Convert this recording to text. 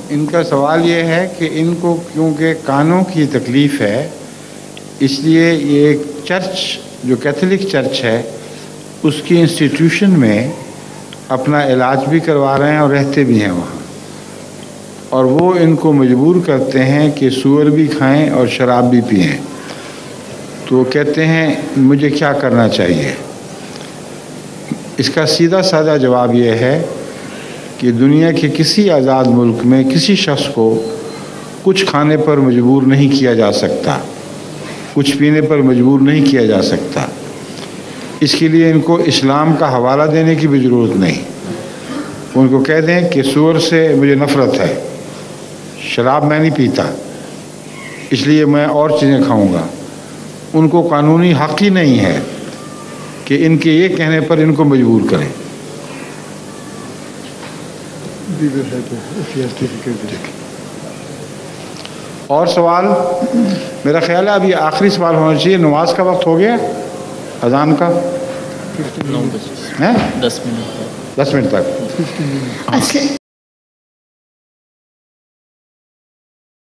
ان کا سوال یہ ہے کہ ان کو کیونکہ کانوں کی تکلیف ہے، اس لیے یہ ایک چرچ جو کیتھولک چرچ ہے اس کی انسٹیٹیوشن میں اپنا علاج بھی کروا رہے ہیں اور رہتے بھی ہیں وہاں، اور وہ ان کو مجبور کرتے ہیں کہ سور بھی کھائیں اور شراب بھی پئیں۔ تو وہ کہتے ہیں مجھے کیا کرنا چاہیے؟ اس کا سیدھا سادہ جواب یہ ہے کہ دنیا کے کسی آزاد ملک میں کسی شخص کو کچھ کھانے پر مجبور نہیں کیا جا سکتا، کچھ پینے پر مجبور نہیں کیا جا سکتا۔ اس کے لیے ان کو اسلام کا حوالہ دینے کی بھی ضرورت نہیں۔ ان کو کہہ دیں کہ سور سے مجھے نفرت ہے، شراب میں نہیں پیتا، اس لیے میں اور چیزیں کھاؤں گا۔ ان کو قانونی حق ہی نہیں ہے کہ ان کے یہ کہنے پر ان کو مجبور کریں۔ اور سوال؟ میرا خیال ہے اب یہ آخری سوال ہونا چاہیے۔ نماز کا وقت ہو گیا، اذان کا 9 بجے 10 منٹ 10 منٹ تک۔